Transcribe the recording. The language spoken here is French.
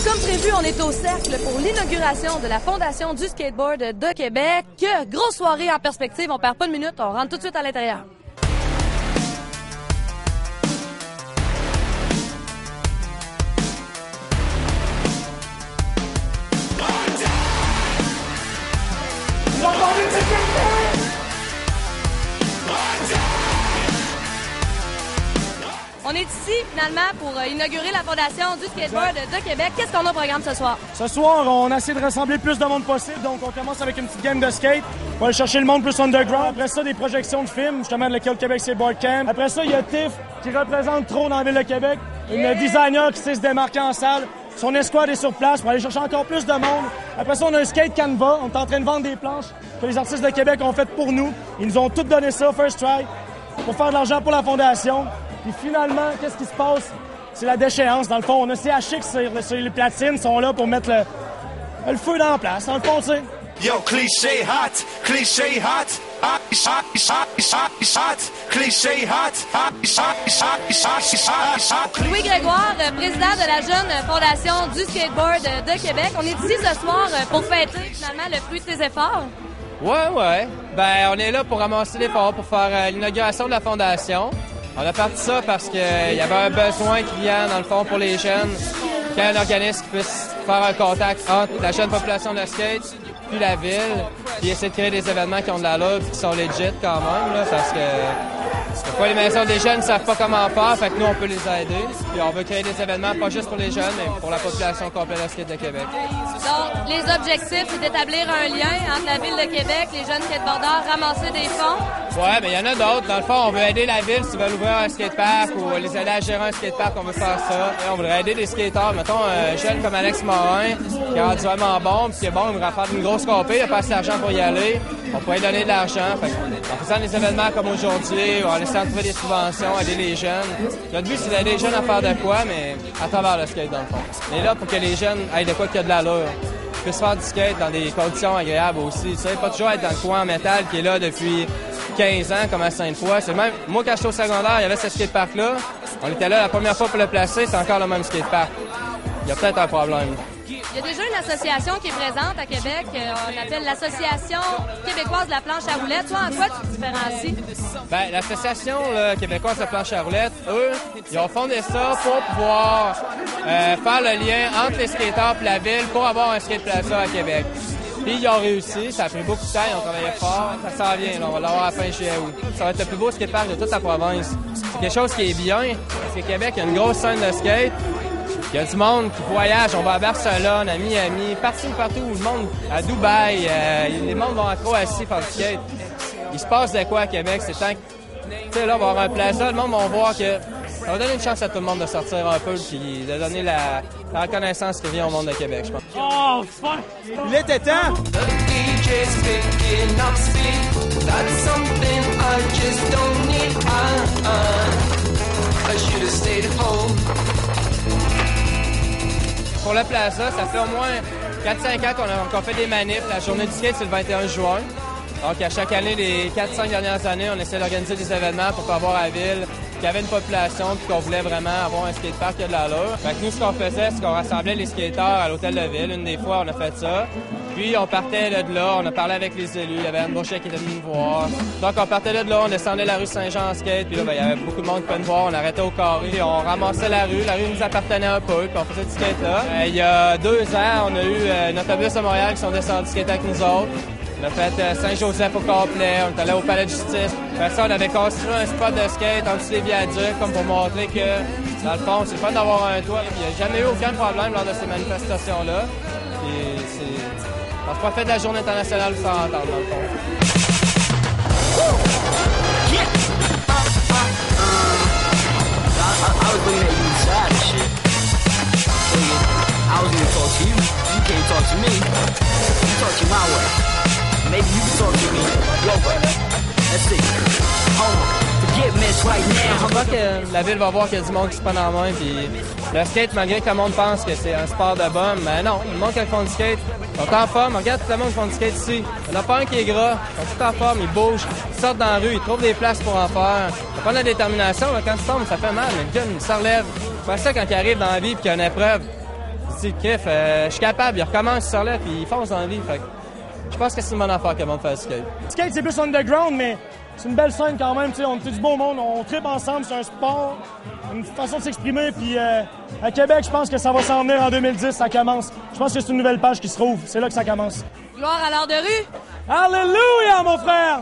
Comme prévu, on est au Cercle pour l'inauguration de la Fondation du skateboard de Québec. Grosse soirée en perspective, on perd pas de minutes, on rentre tout de suite à l'intérieur. On est ici, finalement, pour inaugurer la Fondation du skateboard de Québec. Qu'est-ce qu'on a au programme ce soir? Ce soir, on a essayé de rassembler le plus de monde possible. Donc, on commence avec une petite game de skate. On va aller chercher le monde plus underground. Après ça, des projections de films, justement, de l'école Québec Skateboard Camp. Après ça, il y a Tiff, qui représente trop dans la ville de Québec. Une designer qui sait se démarquer en salle. Son escouade est sur place pour aller chercher encore plus de monde. Après ça, on a un skate canvas. On est en train de vendre des planches que les artistes de Québec ont faites pour nous. Ils nous ont toutes donné ça, first try, pour faire de l'argent pour la Fondation. Puis finalement, qu'est-ce qui se passe? C'est la déchéance. Dans le fond, on a CHX sur les platines, sont là pour mettre le feu dans la place. Dans le fond, tu sais. Yo, cliché hot, cliché hot. Louis Grégoire, président de la jeune Fondation du skateboard de Québec. On est ici ce soir pour fêter finalement le fruit de ses efforts. Ouais. Ben, on est là pour ramasser les fonds pour faire l'inauguration de la Fondation. On a parti ça parce qu'il y avait un besoin criant, dans le fond, pour les jeunes, qu'il y ait un organisme qui puisse faire un contact entre la jeune population de skate puis la ville, puis essayer de créer des événements qui ont de l'allure puis qui sont legit quand même, là, parce que des fois, les maisons des jeunes ne savent pas comment faire, fait que nous, on peut les aider. Puis on veut créer des événements, pas juste pour les jeunes, mais pour la population complète de skate de Québec. Donc, les objectifs, c'est d'établir un lien entre la ville de Québec, les jeunes skateboarders, ramasser des fonds. Ouais, mais il y en a d'autres. Dans le fond, on veut aider la ville s'ils veulent ouvrir un skatepark ou les aider à gérer un skatepark, on veut faire ça. Et on voudrait aider des skateurs. Mettons, un jeune comme Alex Morin, qui est rendu vraiment bon, puis qui est bon, il voudrait faire une grosse compé, il a pas assez d'argent pour y aller. On pourrait lui donner de l'argent. En faisant des événements comme aujourd'hui, en essayant de trouver des subventions, aider les jeunes. Notre but, c'est d'aider les jeunes à faire de quoi, mais à travers le skate, dans le fond. On est là pour que les jeunes aient de quoi qui a de l'allure. Puissent faire du skate dans des conditions agréables aussi. Tu sais, pas toujours être dans le coin en métal qui est là depuis 15 ans, comme à Sainte-Foy. C'est même, moi, quand j'étais au secondaire, il y avait ce skatepark-là. On était là la première fois pour le placer, c'est encore le même skatepark. Il y a peut-être un problème. Il y a déjà une association qui est présente à Québec, on appelle l'Association québécoise de la planche à roulettes. Toi, en quoi tu te différencies? Ben, l'association québécoise de la planche à roulettes, eux, ils ont fondé ça pour pouvoir faire le lien entre les skateurs et la ville pour avoir un skate plaza à Québec. Puis ils ont réussi, ça a pris beaucoup de temps, ils ont travaillé fort, ça s'en vient, là, on va l'avoir à la fin juillet août. Ça va être le plus beau skatepark de toute la province. C'est quelque chose qui est bien, parce que Québec, il y a une grosse scène de skate. Il y a du monde qui voyage, on va à Barcelone, à Miami, partout, le monde, à Dubaï, les mondes vont en Croatie faire du skate. Il se passe de quoi à Québec? C'est tant que, tu sais, là, on va avoir un plaza, le monde va voir que ça va donner une chance à tout le monde de sortir un peu puis de donner la reconnaissance qui vient au monde de Québec, je pense. Oh, fuck! Il était temps! Pour le plaza, ça fait au moins 4-5 ans qu'on fait des manifs. La journée du skate, c'est le 21 juin. Donc, à chaque année, les 4-5 dernières années, on essaie d'organiser des événements pour faire voir à la ville qu'il y avait une population puis qu'on voulait vraiment avoir un skatepark qui a de l'allure. Fait que nous, ce qu'on faisait, c'est qu'on rassemblait les skateurs à l'hôtel de ville. Une des fois, on a fait ça. Puis, on partait de là, on a parlé avec les élus. Il y avait Anne Boucher qui était venue nous voir. Donc, on partait de là, on descendait la rue Saint-Jean en skate. Puis là, il y avait beaucoup de monde qui venait nous voir. On arrêtait au carré, on ramassait la rue. La rue nous appartenait un peu, puis on faisait du skate là. Il y a 2 ans, on a eu un autobus à Montréal qui sont descendus skate avec nous autres. On a fait Saint-Joseph au complet, on est allé au Palais de justice. Après ça, on avait construit un spot de skate en dessous des viaducs, comme pour montrer que, dans le fond, c'est fun d'avoir un toit. Il n'y a jamais eu aucun problème lors de ces manifestations-là. On se profite de la Journée internationale sans entendre, dans le fond. I was looking at you inside and shit. I was gonna talk to you. You can't talk to me. You talk to my way. Maybe you can talk to me your way. Let's see. Je crois que la ville va voir qu'il y a du monde qui se prend en main. Puis le skate, malgré que le monde pense que c'est un sport de bum, mais non, le monde qui font du skate, ils sont en forme. Regarde tout le monde qui font du skate ici. Il n'y en a pas un qui est gras, ils sont tous en forme, ils bougent, ils sortent dans la rue, ils trouvent des places pour en faire. Ça prend de la détermination, là, quand tu tombes, ça fait mal, mais le gars, il se relève. C'est ça quand il arrive dans la vie et qu'il y a une épreuve. dis, Kiff, je suis capable, il recommence, il se relève, puis il fonce dans la vie. Fait que je pense que c'est une bonne affaire que le monde fait le skate. Skate, c'est plus underground, mais c'est une belle scène quand même. On est du beau monde, on tripe ensemble, c'est un sport, une façon de s'exprimer. Puis à Québec, je pense que ça va s'en venir en 2010, ça commence. Je pense que c'est une nouvelle page qui se trouve, c'est là que ça commence. Gloire à l'art de rue! Alléluia, mon frère!